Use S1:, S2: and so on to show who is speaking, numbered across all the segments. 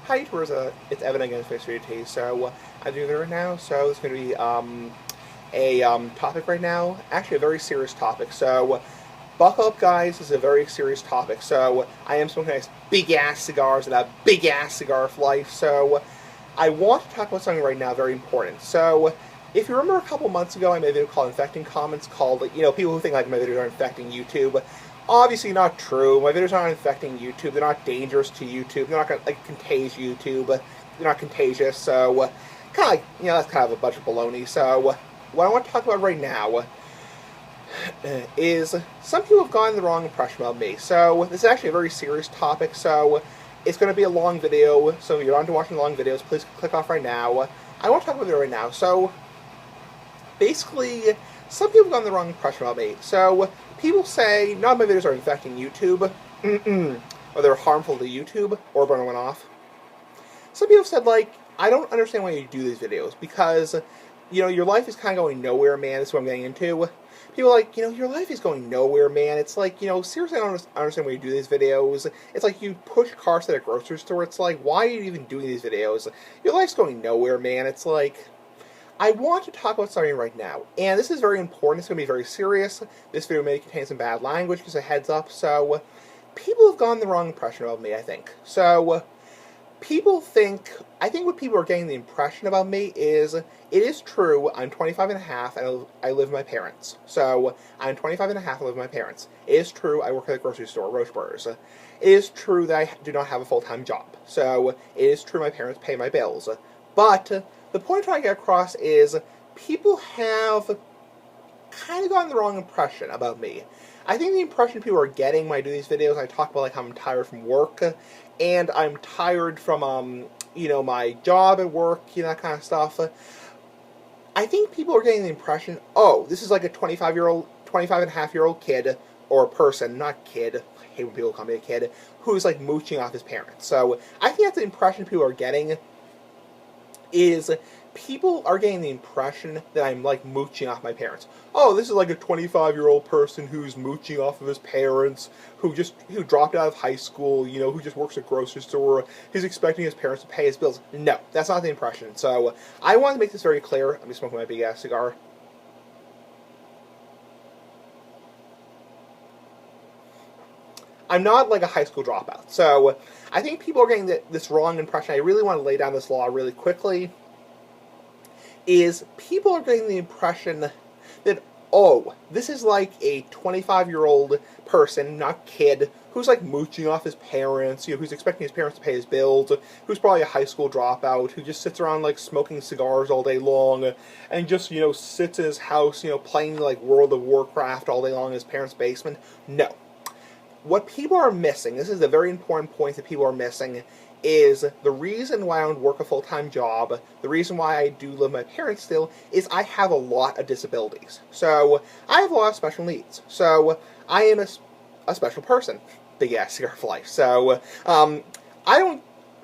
S1: Hi, Teresa. It's Evan again from Xfinity. So I'm doing it right now. So it's going to be a topic right now. Actually, a very serious topic. So buckle up, guys. This is a very serious topic. So I am smoking nice big ass cigars and a big ass cigar for life. So I want to talk about something right now very important. So if you remember a couple months ago, I made a video called "Infecting Comments," called people who think like my videos are infecting YouTube. Obviously not true. My videos aren't infecting YouTube. They're not dangerous to YouTube. They're not gonna like contagious YouTube. They're not contagious. So kind of like that's kind of a bunch of baloney. So what I want to talk about right now is some people have gotten the wrong impression about me. So this is actually a very serious topic. So it's going to be a long video. So if you're on to watching long videos, please click off right now. I want to talk about it right now. So basically, some people have gotten the wrong impression about me. So people say none of my videos are infecting YouTube, or they're harmful to YouTube, or burn one off. Some people have said like, I don't understand why you do these videos because your life is kind of going nowhere, man. That's what I'm getting into. People are like, your life is going nowhere, man. It's like, seriously, I don't understand why you do these videos. It's like you push carts at a grocery store. It's like, why are you even doing these videos? Your life's going nowhere, man. It's like, I want to talk about something right now, and this is very important. It's going to be very serious. This video may contain some bad language, just a heads up. So, people have gotten the wrong impression of me, I think. So, I think what people are getting the impression about me is, it is true, I'm 25 and a half, and I live with my parents. So, I'm 25 and a half and live with my parents. It is true, I work at a grocery store, Roche Brothers. It is true that I do not have a full-time job. So, it is true my parents pay my bills. But, the point I'm trying to get across is, people have kind of gotten the wrong impression about me. I think the impression people are getting when I do these videos, I talk about like how I'm tired from work, and I'm tired from my job at work, that kind of stuff. I think people are getting the impression, oh, this is like a 25 and a half year old kid, or person, not kid, I hate when people call me a kid, who's like mooching off his parents. So I think that's the impression people are getting, is people are getting the impression that I'm like mooching off my parents. Oh, this is like a 25-year-old person who's mooching off of his parents, who dropped out of high school, who just works at a grocery store, who's expecting his parents to pay his bills. No, that's not the impression. So I want to make this very clear. I'm smoking my big ass cigar. I'm not like a high school dropout. So I think people are getting this wrong impression. I really want to lay down this law really quickly. Is people are getting the impression that, oh, this is like a 25-year-old person, not kid, who's like mooching off his parents, who's expecting his parents to pay his bills, who's probably a high school dropout, who just sits around like smoking cigars all day long, and just, sits in his house, playing like World of Warcraft all day long in his parents' basement. No. What people are missing, this is a very important point that people are missing, is the reason why I don't work a full-time job, the reason why I do live with my parents still, is I have a lot of disabilities. So, I have a lot of special needs. So, I am a special person. Big ass cigar for life. So,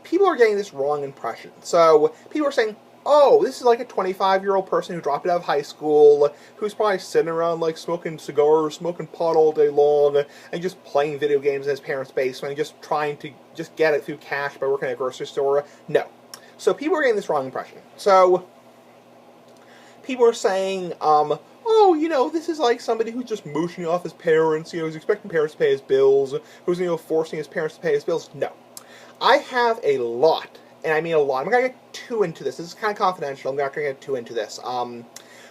S1: people are getting this wrong impression. So, people are saying, oh, this is like a 25-year-old person who dropped out of high school, who's probably sitting around like smoking cigars, smoking pot all day long, and just playing video games in his parents' basement, and just trying to just get it through cash by working at a grocery store. No. So people are getting this wrong impression. So people are saying, oh, this is like somebody who's just mooching off his parents, who's expecting parents to pay his bills, who's, forcing his parents to pay his bills. No. I have a lot, and I mean a lot. I'm not going to get too into this. This is kind of confidential. I'm not going to get too into this. But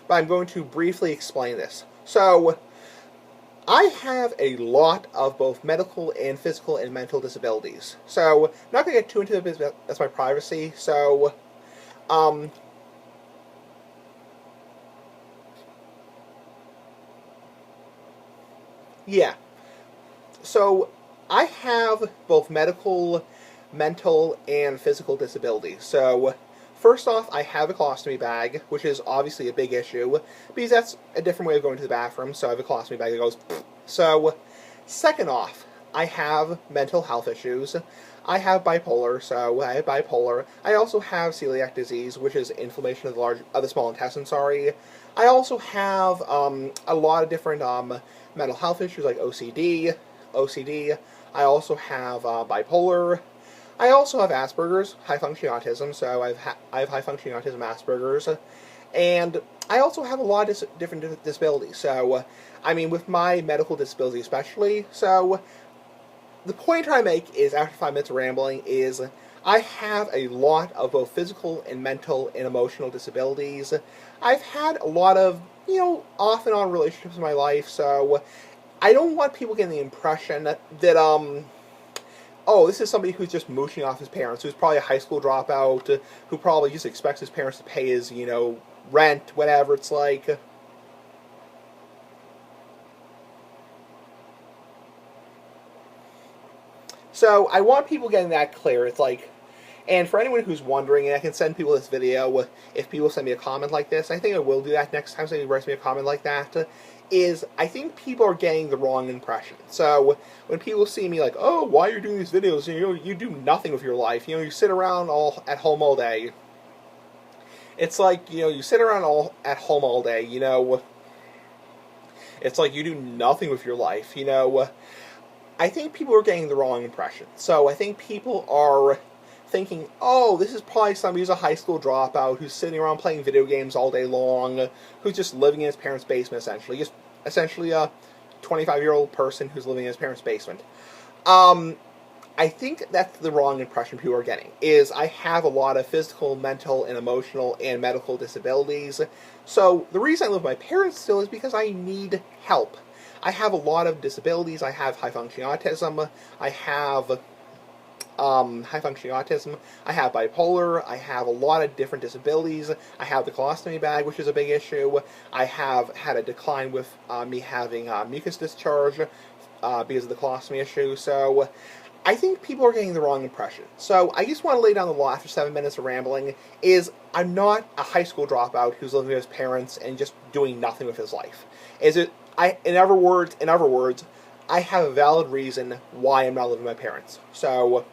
S1: I'm going to briefly explain this. So, I have a lot of both medical and physical and mental disabilities. So, I'm not going to get too into it because that's my privacy. So, yeah. So, I have both medical, mental, and physical disabilities. So, first off, I have a colostomy bag, which is obviously a big issue, because that's a different way of going to the bathroom, so I have a colostomy bag that goes So, second off, I have mental health issues. I have bipolar, so I have bipolar. I also have celiac disease, which is inflammation of the small intestine, sorry. I also have a lot of different mental health issues like OCD. I also have bipolar. I also have Asperger's, high functioning autism, so I have high functioning autism Asperger's, and I also have a lot of different disabilities. So, I mean, with my medical disability especially, so the point I'm trying to make is, after 5 minutes of rambling, is I have a lot of both physical and mental and emotional disabilities. I've had a lot of, off and on relationships in my life, so I don't want people getting the impression that oh, this is somebody who's just mooching off his parents, who's probably a high school dropout, who probably just expects his parents to pay his, rent, whatever it's like. So I want people getting that clear. It's like, and for anyone who's wondering, and I can send people this video if people send me a comment like this. I think I will do that next time somebody writes me a comment like that. Is I think people are getting the wrong impression. So when people see me like, oh, why are you doing these videos? You do nothing with your life. You sit around all at home all day. It's like, you sit around all at home all day. It's like you do nothing with your life. I think people are getting the wrong impression. So I think people are thinking, oh, this is probably somebody who's a high school dropout, who's sitting around playing video games all day long, who's just living in his parents' basement, essentially. Just essentially a 25-year-old person who's living in his parents' basement. I think that's the wrong impression people are getting, is I have a lot of physical, mental, and emotional, and medical disabilities. So the reason I live with my parents still is because I need help. I have a lot of disabilities. I have high-functioning autism. I have high-functioning autism. I have bipolar. I have a lot of different disabilities. I have the colostomy bag, which is a big issue. I have had a decline with me having mucus discharge because of the colostomy issue. So I think people are getting the wrong impression. So I just want to lay down the law after 7 minutes of rambling, is I'm not a high school dropout who's living with his parents and just doing nothing with his life. In other words, I have a valid reason why I'm not living with my parents. So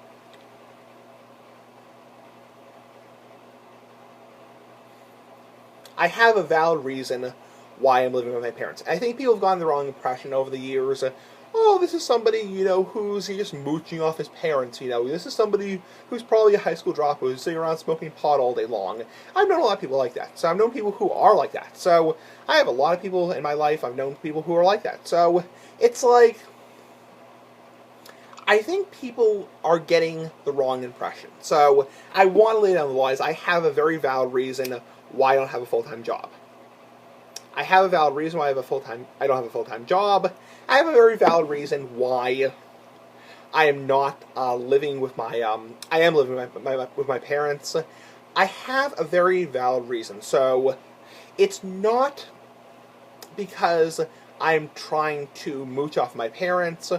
S1: I have a valid reason why I'm living with my parents. I think people have gotten the wrong impression over the years. Oh, this is somebody, who's just mooching off his parents, This is somebody who's probably a high school dropout who's sitting around smoking pot all day long. I've known a lot of people like that. So I've known people who are like that. So I have a lot of people in my life. I've known people who are like that. So it's like, I think people are getting the wrong impression. So I want to lay down the law. I have a very valid reason why I don't have a full-time job. I have a valid reason why I don't have a full-time job. I have a very valid reason why I am not living with my, I am living with my parents. I have a very valid reason. So it's not because I'm trying to mooch off my parents.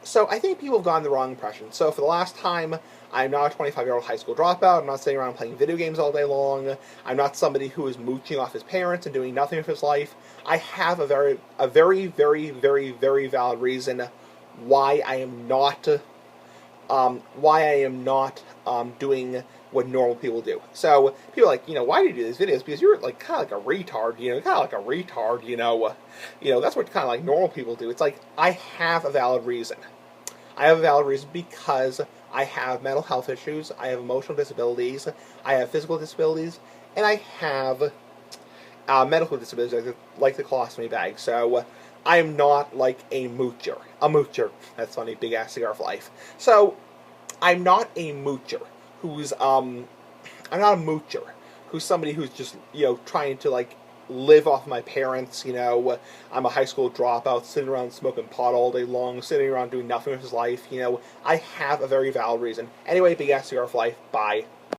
S1: So I think people have gotten the wrong impression. So for the last time, I'm not a 25-year-old high school dropout. I'm not sitting around playing video games all day long. I'm not somebody who is mooching off his parents and doing nothing with his life. I have a very, very, very, very valid reason why I am not doing what normal people do. So people are like, why do you do these videos? Because you're like kind of like a retard, that's what kind of like normal people do. It's like, I have a valid reason. I have a valid reason because I have mental health issues, I have emotional disabilities, I have physical disabilities, and I have medical disabilities like the colostomy bag. So I am not like a moocher. That's funny, big ass cigar for life. So I'm not a moocher who's I'm not a moocher who's somebody who's just trying to like live off my parents. I'm a high school dropout sitting around smoking pot all day long, sitting around doing nothing with his life. I have a very valid reason. Anyway, big ass cigar for life. Bye.